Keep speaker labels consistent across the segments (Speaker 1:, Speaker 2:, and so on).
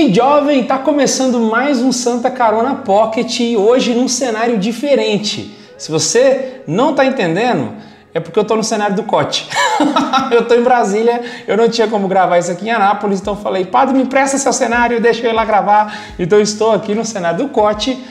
Speaker 1: Gente jovem, tá começando mais um Santa Carona Pocket e hoje num cenário diferente. Se você não tá entendendo, é porque eu tô no cenário do COT. Eu tô em Brasília, eu não tinha como gravar isso aqui em Anápolis, então falei, padre, me empresta seu cenário, deixa eu ir lá gravar. Então eu estou aqui no cenário do COT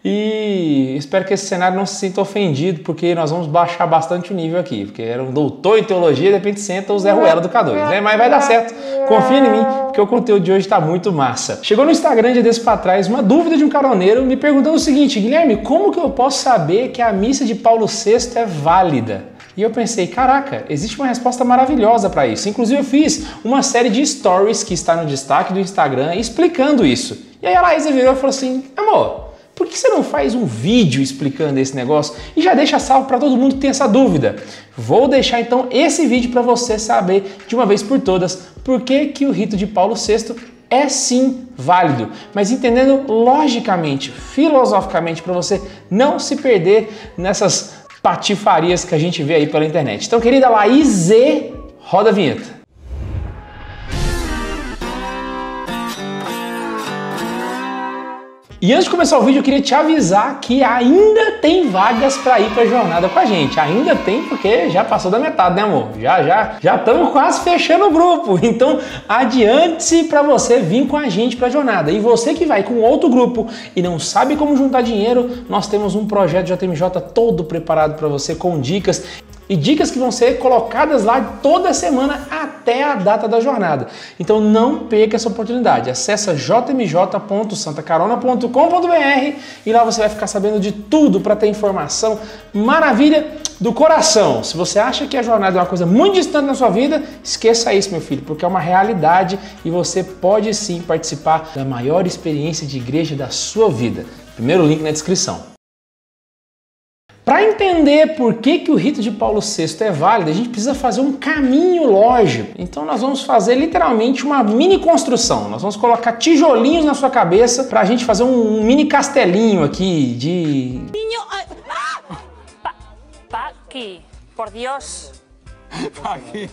Speaker 1: e espero que esse cenário não se sinta ofendido, porque nós vamos baixar bastante o nível aqui, porque era um doutor em teologia, de repente senta o Zé Ruela do K2, né? Mas vai dar certo, confia em mim, porque o conteúdo de hoje tá muito massa. Chegou no Instagram dia desse pra trás uma dúvida de um caroneiro me perguntando o seguinte: Guilherme, como que eu posso saber que a missa de Paulo VI é válida? E eu pensei, caraca, existe uma resposta maravilhosa para isso. Inclusive eu fiz uma série de stories que está no destaque do Instagram explicando isso. E aí a Laísa virou e falou assim, amor, por que você não faz um vídeo explicando esse negócio e já deixa salvo para todo mundo que tem essa dúvida? Vou deixar então esse vídeo para você saber de uma vez por todas por que o rito de Paulo VI é sim válido, mas entendendo logicamente, filosoficamente, para você não se perder nessas patifarias que a gente vê aí pela internet. Então, querida Laís, roda a vinheta. E antes de começar o vídeo, eu queria te avisar que ainda tem vagas para ir para a jornada com a gente. Ainda tem, porque já passou da metade, né, amor? Já estamos quase fechando o grupo. Então, adiante-se para você vir com a gente para a jornada. E você que vai com outro grupo e não sabe como juntar dinheiro, nós temos um projeto JMJ todo preparado para você com dicas. E dicas que vão ser colocadas lá toda semana até a data da jornada. Então não perca essa oportunidade. Acesse jmj.santacarona.com.br e lá você vai ficar sabendo de tudo para ter informação maravilha do coração. Se você acha que a jornada é uma coisa muito distante na sua vida, esqueça isso, meu filho, porque é uma realidade e você pode sim participar da maior experiência de igreja da sua vida. Primeiro link na descrição. Para entender por que o rito de Paulo VI é válido, a gente precisa fazer um caminho lógico. Então nós vamos fazer literalmente uma mini construção. Nós vamos colocar tijolinhos na sua cabeça para a gente fazer um mini castelinho aqui de...
Speaker 2: Paqui, por Deus.
Speaker 1: Paqui.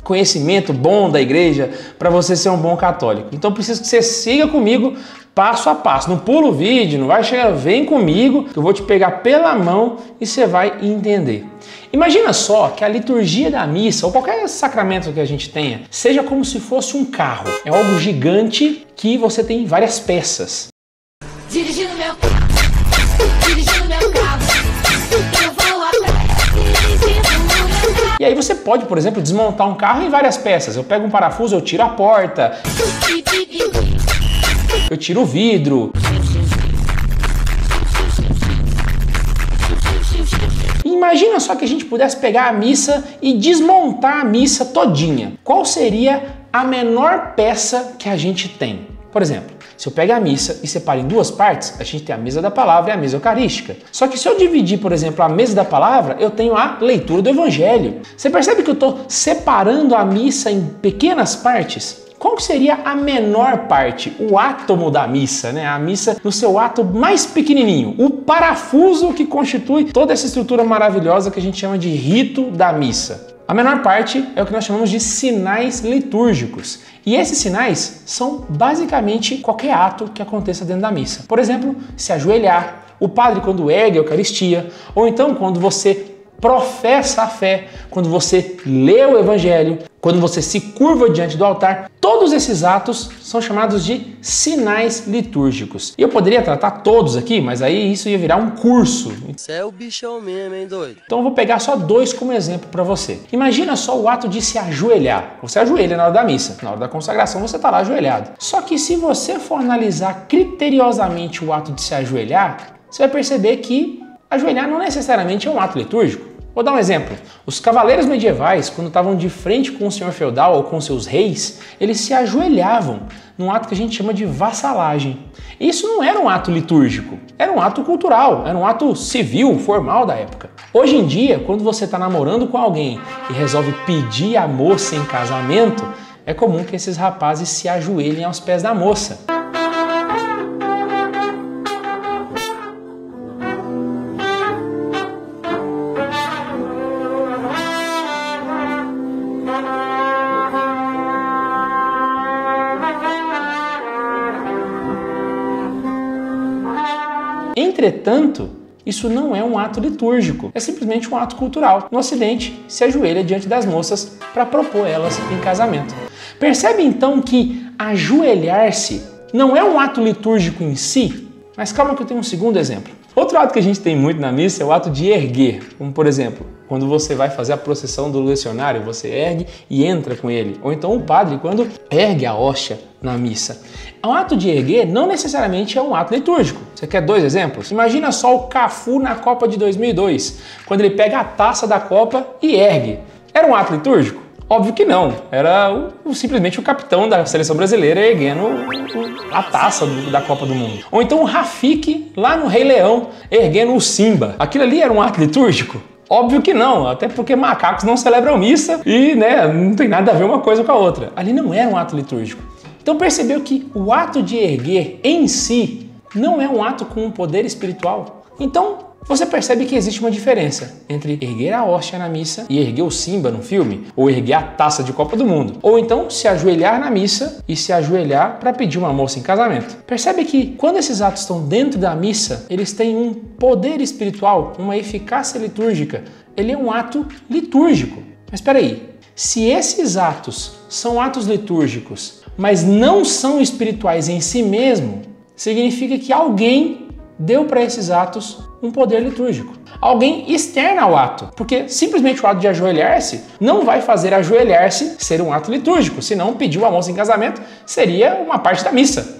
Speaker 1: Conhecimento bom da igreja para você ser um bom católico. Então preciso que você siga comigo passo a passo. Não pula o vídeo, não vai chegar, vem comigo, que eu vou te pegar pela mão e você vai entender. Imagina só que a liturgia da missa, ou qualquer sacramento que a gente tenha, seja como se fosse um carro. É algo gigante que você tem várias peças.
Speaker 3: Dirigindo meu carro, eu vou atrás, dirigindo meu carro.
Speaker 1: E aí você pode, por exemplo, desmontar um carro em várias peças. Eu pego um parafuso, eu tiro a porta, eu tiro o vidro. Imagina só que a gente pudesse pegar a missa e desmontar a missa todinha. Qual seria a menor peça que a gente tem? Por exemplo, se eu pego a missa e separo em duas partes, a gente tem a mesa da palavra e a mesa eucarística. Só que se eu dividir, por exemplo, a mesa da palavra, eu tenho a leitura do evangelho. Você percebe que eu estou separando a missa em pequenas partes? Qual que seria a menor parte? O átomo da missa, né? A missa no seu ato mais pequenininho. O parafuso que constitui toda essa estrutura maravilhosa que a gente chama de rito da missa. A menor parte é o que nós chamamos de sinais litúrgicos. E esses sinais são basicamente qualquer ato que aconteça dentro da missa. Por exemplo, se ajoelhar, o padre quando ergue a Eucaristia, ou então quando você professa a fé, quando você lê o Evangelho, quando você se curva diante do altar. Todos esses atos são chamados de sinais litúrgicos. E eu poderia tratar todos aqui, mas aí isso ia virar um curso.
Speaker 4: Você é o bichão mesmo, hein, doido?
Speaker 1: Então eu vou pegar só dois como exemplo para você. Imagina só o ato de se ajoelhar. Você ajoelha na hora da missa, na hora da consagração você está lá ajoelhado. Só que se você for analisar criteriosamente o ato de se ajoelhar, você vai perceber que ajoelhar não necessariamente é um ato litúrgico. Vou dar um exemplo. Os cavaleiros medievais, quando estavam de frente com o senhor feudal ou com seus reis, eles se ajoelhavam num ato que a gente chama de vassalagem. Isso não era um ato litúrgico, era um ato cultural, era um ato civil, formal da época. Hoje em dia, quando você está namorando com alguém e resolve pedir a moça em casamento, é comum que esses rapazes se ajoelhem aos pés da moça. Entretanto, isso não é um ato litúrgico, é simplesmente um ato cultural. No Ocidente, se ajoelha diante das moças para propor elas em casamento. Percebe então que ajoelhar-se não é um ato litúrgico em si? Mas calma que eu tenho um segundo exemplo. Outro ato que a gente tem muito na missa é o ato de erguer, como por exemplo, quando você vai fazer a procissão do lecionário, você ergue e entra com ele. Ou então o padre, quando ergue a hóstia na missa. O ato de erguer não necessariamente é um ato litúrgico. Você quer 2 exemplos? Imagina só o Cafu na Copa de 2002, quando ele pega a taça da Copa e ergue. Era um ato litúrgico? Óbvio que não. Era simplesmente o capitão da seleção brasileira erguendo a taça da Copa do Mundo. Ou então o Rafiki lá no Rei Leão erguendo o Simba. Aquilo ali era um ato litúrgico? Óbvio que não, até porque macacos não celebram missa e não tem nada a ver uma coisa com a outra. Ali não era um ato litúrgico. Então percebeu que o ato de erguer em si não é um ato com um poder espiritual? Então você percebe que existe uma diferença entre erguer a hóstia na missa e erguer o Simba no filme, ou erguer a taça de Copa do Mundo, ou então se ajoelhar na missa e se ajoelhar para pedir uma moça em casamento. Percebe que quando esses atos estão dentro da missa, eles têm um poder espiritual, uma eficácia litúrgica. Ele é um ato litúrgico. Mas espera aí, se esses atos são atos litúrgicos, mas não são espirituais em si mesmo, significa que alguém deu para esses atos um poder litúrgico. Alguém externo ao ato, porque simplesmente o ato de ajoelhar-se não vai fazer ajoelhar-se ser um ato litúrgico, senão pedir uma moça em casamento seria uma parte da missa.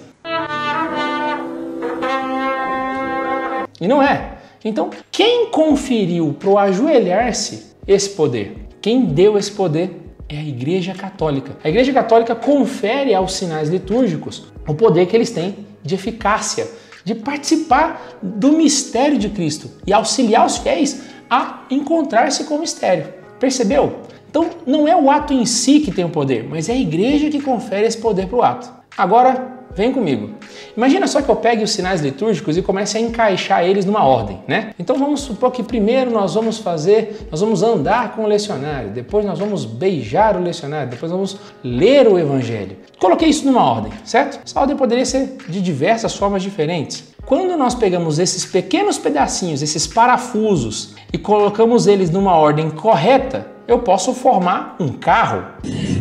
Speaker 1: E não é. Então, quem conferiu para o ajoelhar-se esse poder? Quem deu esse poder é a Igreja Católica. A Igreja Católica confere aos sinais litúrgicos o poder que eles têm de eficácia, de participar do mistério de Cristo e auxiliar os fiéis a encontrar-se com o mistério. Percebeu? Então não é o ato em si que tem o poder, mas é a igreja que confere esse poder para o ato. Agora, vem comigo. Imagina só que eu pegue os sinais litúrgicos e comece a encaixar eles numa ordem, né? Então vamos supor que primeiro nós vamos andar com o lecionário, depois nós vamos beijar o lecionário, depois nós vamos ler o evangelho. Coloquei isso numa ordem, certo? Essa ordem poderia ser de diversas formas diferentes. Quando nós pegamos esses pequenos pedacinhos, esses parafusos, e colocamos eles numa ordem correta, eu posso formar um carro.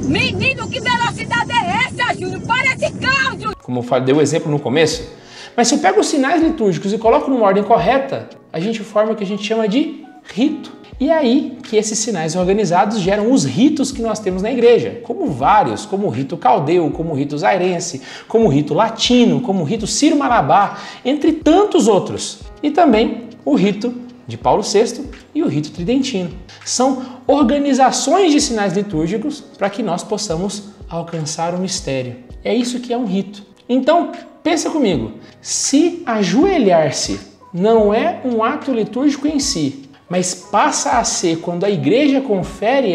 Speaker 3: Menino, que velocidade é essa, Júnior? Parece carro, Júnior!
Speaker 1: Como eu dei o exemplo no começo. Mas se eu pego os sinais litúrgicos e coloco numa ordem correta, a gente forma o que a gente chama de rito. E é aí que esses sinais organizados geram os ritos que nós temos na igreja, como vários, como o rito caldeu, como o rito zairense, como o rito latino, como o rito Sírio-Malabar, entre tantos outros. E também o rito de Paulo VI e o rito tridentino. São organizações de sinais litúrgicos para que nós possamos alcançar o mistério. É isso que é um rito. Então, pensa comigo, se ajoelhar-se não é um ato litúrgico em si, mas passa a ser quando a igreja confere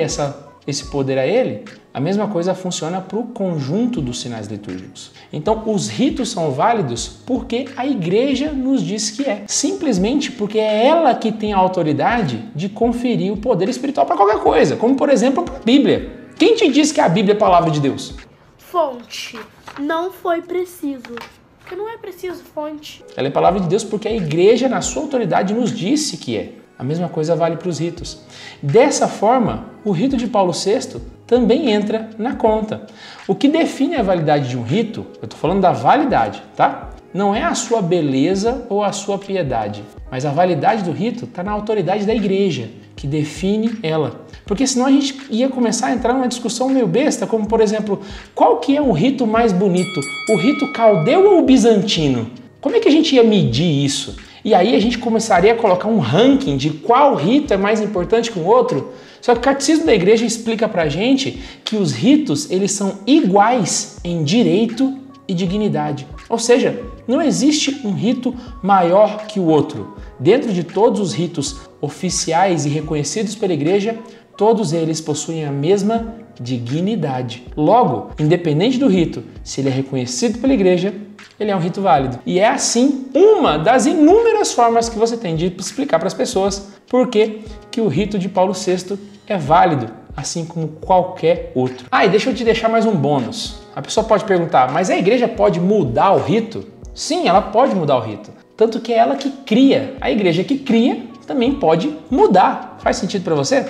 Speaker 1: esse poder a ele, a mesma coisa funciona para o conjunto dos sinais litúrgicos. Então, os ritos são válidos porque a igreja nos diz que é. Simplesmente porque é ela que tem a autoridade de conferir o poder espiritual para qualquer coisa, como por exemplo para a Bíblia. Quem te diz que a Bíblia é a palavra de Deus?
Speaker 5: Fonte. Não foi preciso. Porque não é preciso fonte.
Speaker 1: Ela é a palavra de Deus porque a igreja, na sua autoridade, nos disse que é. A mesma coisa vale para os ritos. Dessa forma, o rito de Paulo VI também entra na conta. O que define a validade de um rito, eu estou falando da validade, tá? Não é a sua beleza ou a sua piedade, mas a validade do rito está na autoridade da igreja, que define ela. Porque senão a gente ia começar a entrar numa discussão meio besta, como por exemplo, qual que é o rito mais bonito? O rito caldeu ou o bizantino? Como é que a gente ia medir isso? E aí a gente começaria a colocar um ranking de qual rito é mais importante que o outro. Só que o Catecismo da Igreja explica pra gente que os ritos, eles são iguais em direito e dignidade. Ou seja, não existe um rito maior que o outro. Dentro de todos os ritos oficiais e reconhecidos pela Igreja, todos eles possuem a mesma dignidade. Logo, independente do rito, se ele é reconhecido pela Igreja, ele é um rito válido. E é assim uma das inúmeras formas que você tem de explicar para as pessoas por que o rito de Paulo VI é válido, assim como qualquer outro. E deixa eu te deixar mais um bônus. A pessoa pode perguntar, mas a igreja pode mudar o rito? Sim, ela pode mudar o rito. tanto que é ela que cria. A igreja que cria também pode mudar. Faz sentido para você?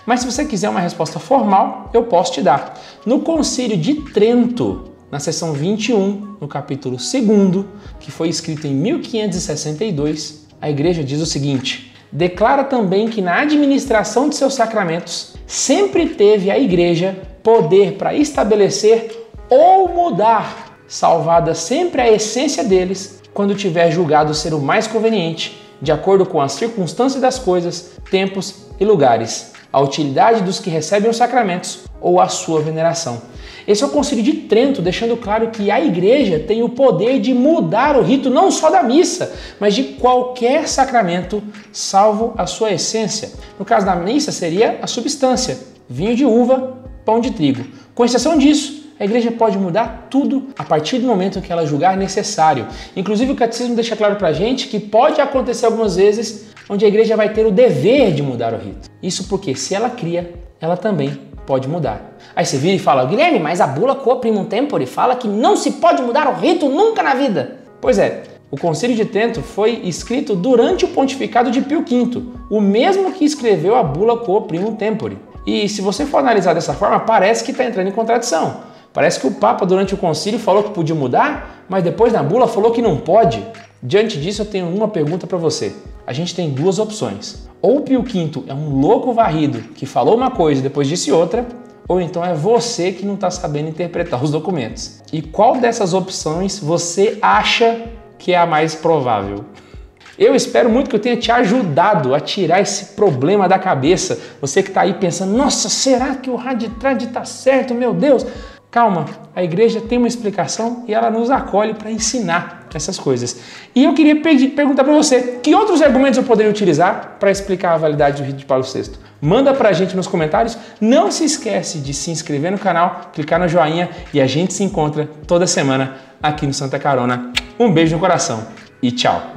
Speaker 1: Mas se você quiser uma resposta formal, eu posso te dar. No Concílio de Trento, na seção 21, no capítulo 2, que foi escrito em 1562, a igreja diz o seguinte: declara também que na administração de seus sacramentos sempre teve a igreja poder para estabelecer ou mudar, salvada sempre a essência deles, quando tiver julgado ser o mais conveniente, de acordo com as circunstâncias das coisas, tempos e lugares, a utilidade dos que recebem os sacramentos ou a sua veneração. Esse é o Concílio de Trento, deixando claro que a igreja tem o poder de mudar o rito não só da missa, mas de qualquer sacramento, salvo a sua essência. No caso da missa seria a substância, vinho de uva, pão de trigo. Com exceção disso, a igreja pode mudar tudo a partir do momento que ela julgar necessário. Inclusive o catecismo deixa claro pra gente que pode acontecer algumas vezes onde a igreja vai ter o dever de mudar o rito. Isso porque se ela cria, ela também pode mudar. Aí você vira e fala: Guilherme, mas a bula Quo Primum Tempore fala que não se pode mudar o rito nunca na vida. Pois é, o Concílio de Trento foi escrito durante o pontificado de Pio V, o mesmo que escreveu a bula Quo Primum Tempore. E se você for analisar dessa forma, parece que está entrando em contradição. Parece que o Papa durante o concílio falou que podia mudar, mas depois na bula falou que não pode. Diante disso eu tenho uma pergunta para você. A gente tem duas opções. Ou o Pio V é um louco varrido que falou uma coisa e depois disse outra, ou então é você que não está sabendo interpretar os documentos. E qual dessas opções você acha que é a mais provável? Eu espero muito que eu tenha te ajudado a tirar esse problema da cabeça. Você que está aí pensando: nossa, será que o Raditrad está certo, meu Deus? Calma, a igreja tem uma explicação e ela nos acolhe para ensinar essas coisas. E eu queria perguntar para você, que outros argumentos eu poderia utilizar para explicar a validade do rito de Paulo VI? Manda para a gente nos comentários. Não se esquece de se inscrever no canal, clicar no joinha e a gente se encontra toda semana aqui no Santa Carona. Um beijo no coração e tchau!